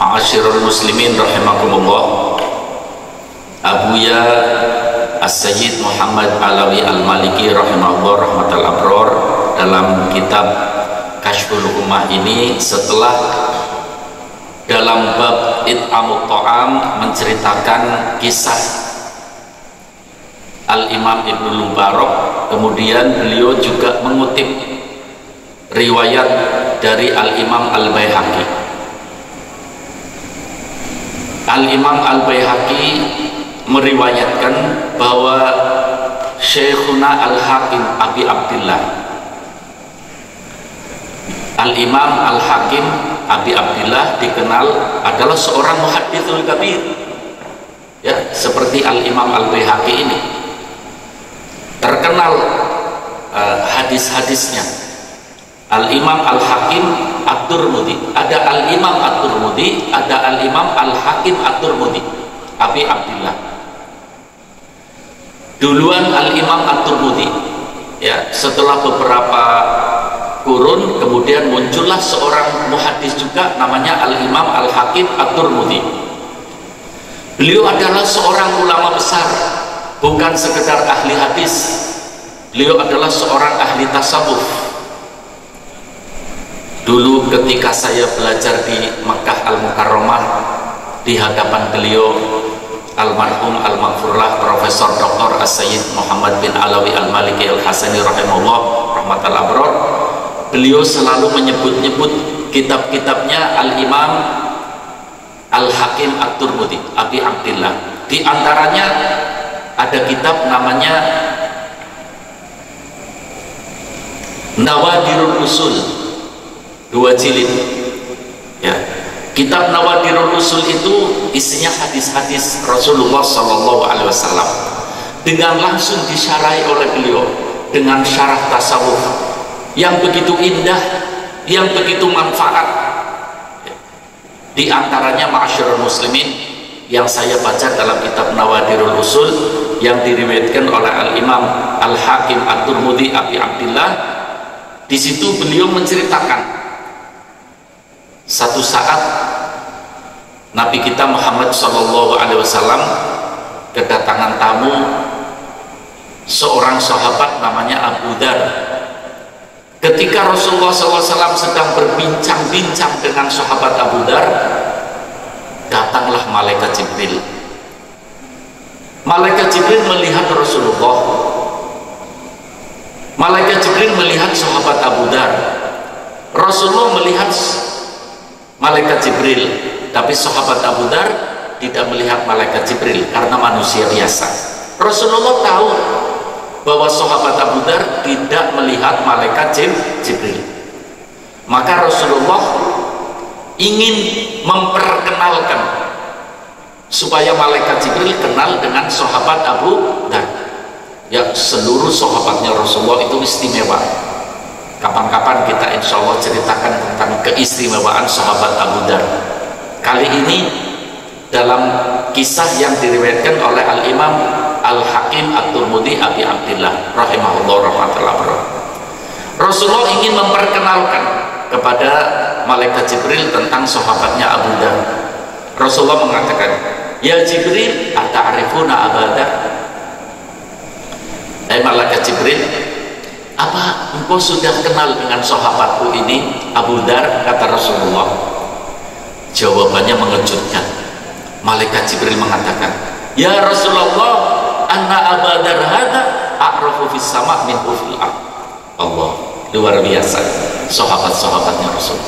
Ma'asyiral muslimin rahimakumullah. Abuya As-Sayyid Muhammad Alawi Al-Maliki rahimahullah rahmatal abror dalam kitab Kashful Ummah ini, setelah dalam bab It'amut Ta'am menceritakan kisah Al-Imam Ibnu Mubarak, kemudian beliau juga mengutip riwayat dari Al-Imam Al-Baihaqi. Al-Imam Al-Baihaqi meriwayatkan bahwa Syekhuna Al-Hakim Abi Abdillah, Al-Imam Al-Hakim Abi Abdillah dikenal adalah seorang muhadditsul kabir, ya, seperti Al-Imam Al-Baihaqi ini terkenal hadis-hadisnya. Al-Imam Al-Hakim At-Tirmidzi, ada Al-Imam At-Tirmidzi, ada Al-Imam Al-Hakim At-Tirmidzi Abi Abdillah. Duluan Al-Imam At-Tirmidzi, ya, setelah beberapa kurun kemudian muncullah seorang muhadis juga namanya Al-Imam Al-Hakim At-Tirmidzi. Beliau adalah seorang ulama besar, bukan sekedar ahli hadis. Beliau adalah seorang ahli tasawuf. Dulu ketika saya belajar di Makkah Al-Mukarramah, di hadapan beliau almarhum al-maghfurlah Profesor Dr. As-Sayyid Muhammad bin Alawi Al-Maliki Al-Hasani rahimahullah rahmatal abror, beliau selalu menyebut-nyebut kitab-kitabnya Al-Imam Al-Hakim At-Tirmidzi Abi Abdillah. Di antaranya ada kitab namanya Nawadirul Usul, 2 jilid, ya. Kitab Nawadirul Usul itu isinya hadis-hadis Rasulullah SAW dengan langsung disyarahi oleh beliau dengan syarah tasawuf yang begitu indah, yang begitu manfaat. Di antaranya ma'asyiral muslimin yang saya baca dalam kitab Nawadirul Usul yang diriwayatkan oleh Al-Imam Al-Hakim At-Tirmidzi Abi Abdillah. Di situ beliau menceritakan satu saat Nabi kita Muhammad SAW kedatangan tamu seorang sahabat namanya Abu Dar. Ketika Rasulullah SAW sedang berbincang-bincang dengan sahabat Abu Dar, datanglah malaikat Jibril. Malaikat Jibril melihat Rasulullah. Malaikat Jibril melihat sahabat Abu Dar. Rasulullah melihat malaikat Jibril, tapi sahabat Abu Dar tidak melihat malaikat Jibril karena manusia biasa. Rasulullah tahu bahwa sahabat Abu Dar tidak melihat malaikat Jibril. Maka Rasulullah ingin memperkenalkan supaya malaikat Jibril kenal dengan sahabat Abu Dar. Ya, seluruh sahabatnya Rasulullah itu istimewa. Kapan-kapan kita insya Allah ceritakan tentang keistimewaan sahabat Abu Dar. Kali ini dalam kisah yang diriwayatkan oleh Al-Imam Al-Hakim At-Tirmidzi Abi Abdillah rahimahullah rahmatal abror. Rasulullah ingin memperkenalkan kepada malaikat Jibril tentang sahabatnya Abu Dar. Rasulullah mengatakan, "Ya Jibril, ata'rifuna Abu Dar?" Malaikat Jibril, apa engkau sudah kenal dengan sahabatku ini Abu Dar? Kata Rasulullah. Jawabannya mengejutkan. Malaikat Jibril mengatakan, "Ya Rasulullah, anna Abu Dar hadza a'rafu fis sama' min fil ard." Allah, luar biasa sahabat-sahabatnya Rasul.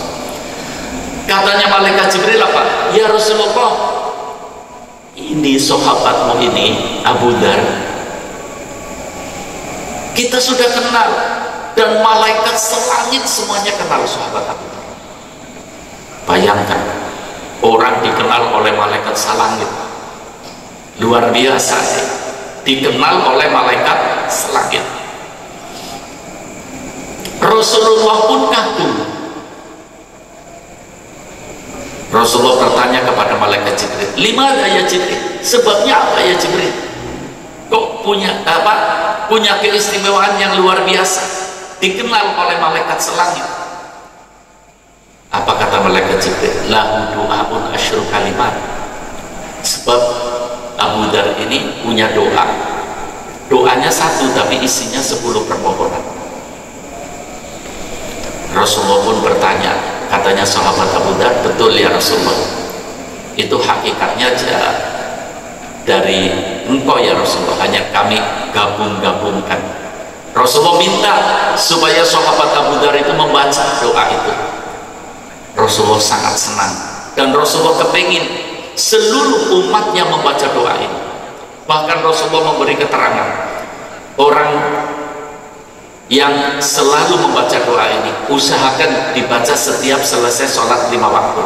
Katanya malaikat Jibril apa? "Ya Rasulullah, ini sahabatmu ini Abu Dar kita sudah kenal, dan malaikat selangit semuanya kenal sahabat Abu Dar." Bayangkan, orang dikenal oleh malaikat selangit, luar biasa, dikenal oleh malaikat selangit. Rasulullah pun kagum. Rasulullah bertanya kepada malaikat Jibril, "Limada ya Jibril? Sebabnya apa ya Jibril? Kok punya keistimewaan yang luar biasa, dikenal oleh malaikat selangit?" Apa kata malaikat Jibril? Lahu du'aun asyru kalimat. Sebab Abu Dar ini punya doa. Doanya satu tapi isinya 10 permohonan. Rasulullah pun bertanya, katanya sahabat Abu Dar, betul ya Rasulullah, itu hakikatnya aja dari engkau ya Rasulullah, hanya kami gabung-gabungkan. Rasulullah minta supaya sahabat Abu Dar itu membaca doa itu. Rasulullah sangat senang dan Rasulullah kepingin seluruh umatnya membaca doa ini. Bahkan Rasulullah memberi keterangan, orang yang selalu membaca doa ini usahakan dibaca setiap selesai sholat 5 waktu.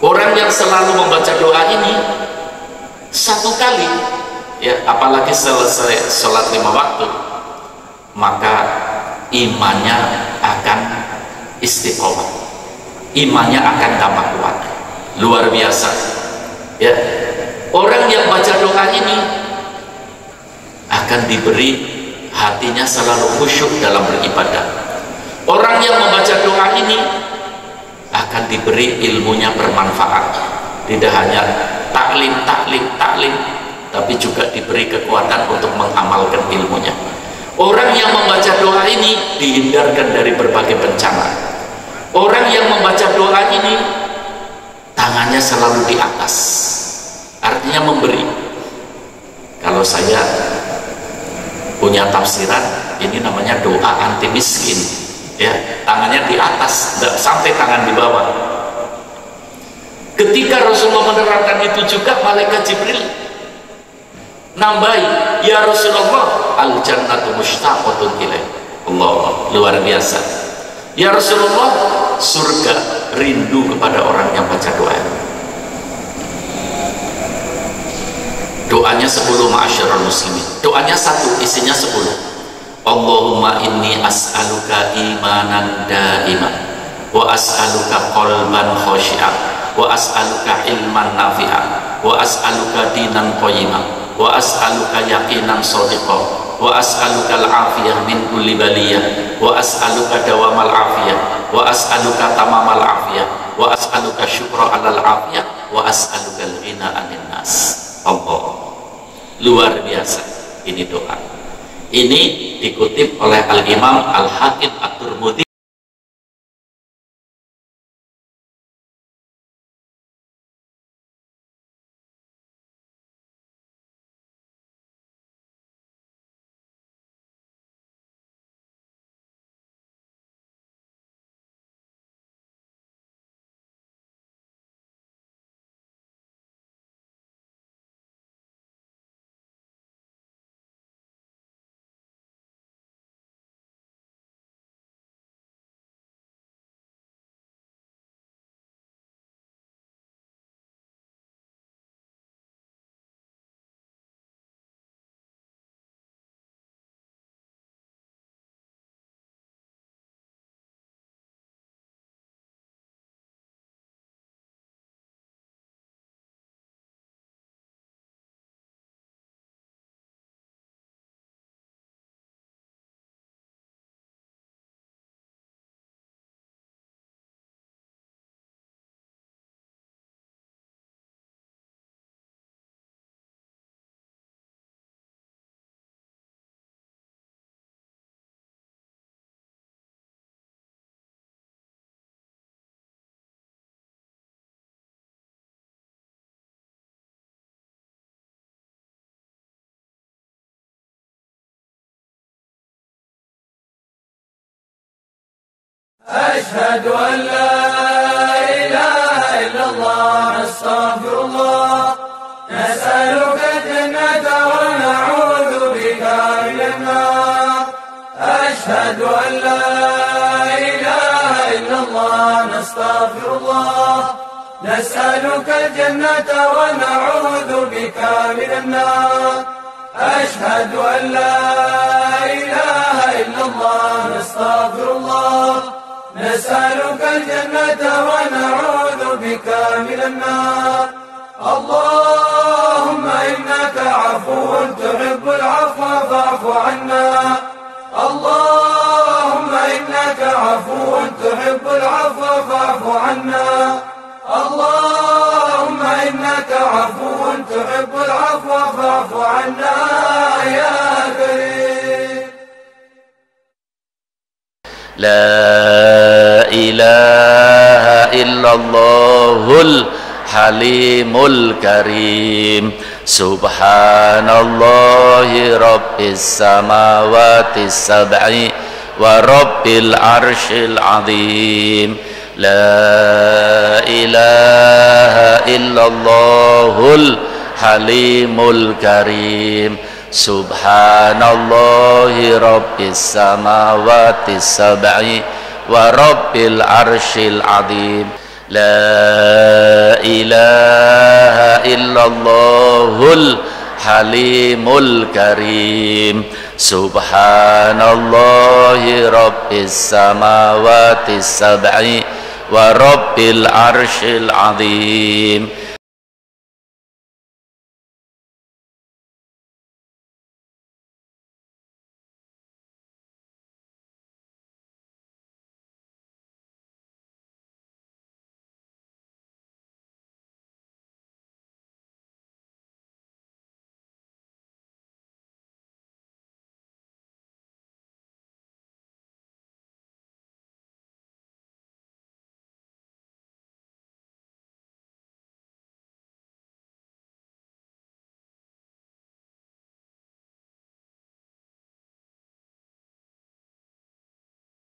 Orang yang selalu membaca doa ini satu kali, ya apalagi selesai sholat 5 waktu, maka imannya akan istiqomah, imannya akan tambah kuat, luar biasa. Ya, orang yang baca doa ini akan diberi hatinya selalu khusyuk dalam beribadah. Orang yang membaca doa ini akan diberi ilmunya bermanfaat, tidak hanya taklim, tapi juga diberi kekuatan untuk mengamalkan ilmunya. Orang yang membaca doa ini dihindarkan dari berbagai bencana. Orang yang membaca doa ini tangannya selalu di atas, artinya memberi. Kalau saya punya tafsiran, ini namanya doa anti miskin, ya, tangannya di atas, tidak sampai tangan di bawah. Ketika Rasulullah menerangkan itu juga, malaikat Jibril nambahi, ya Rasulullah, al jannatu mushtaqatun ilaih. Allah, luar biasa. Ya Rasulullah, surga rindu kepada orang yang baca doa. Doanya 10 ma'asyiral muslimin. Doanya satu, isinya 10. Allahumma inni as'aluka imanan da'iman, wa as'aluka qalban khashi'an, wa as'aluka ilman nafi'an, wa as'aluka dinan qayyiman, wa as'aluka yaqinan shadiqan, wa as'aluka al-afiyah min kulli baliyah, wa as'aluka dawamal afiyah, wa as'aluka tamamal afiyah, wa as'aluka syukra alal afiyah, wa as'aluka al-ghina 'anil nas. Allah, luar biasa ini doa. Ini dikutip oleh Al-Imam Al-Hakim At-Tirmidzi. أشهد أن لا إله إلا الله نستغفر الله نسألك الجنة ونعوذ بك من النار. أشهد أن لا إله إلا الله نستغفر الله نسألك الجنة ونعوذ بك من النار. أشهد أن لا إله إلا الله نستغفر الله نسألك الجنة ونعوذ بك من النار. اللهم إنك عفو تحب العفو فاعف عنا. اللهم إنك عفو تحب العفو فاعف عنا اللهم إنك عفو تحب العفو فاعف عنا يا كريم. لا إله إلا الله الحليم الكريم سبحان الله رب السماوات السبع ورب العرش العظيم. لا إله إلا الله الحليم الكريم سبحان الله رب السماوات السبع ورب العرش العظيم. لا إله إلا الله الحليم الكريم سبحان الله رب السماوات السبع ورب العرش العظيم.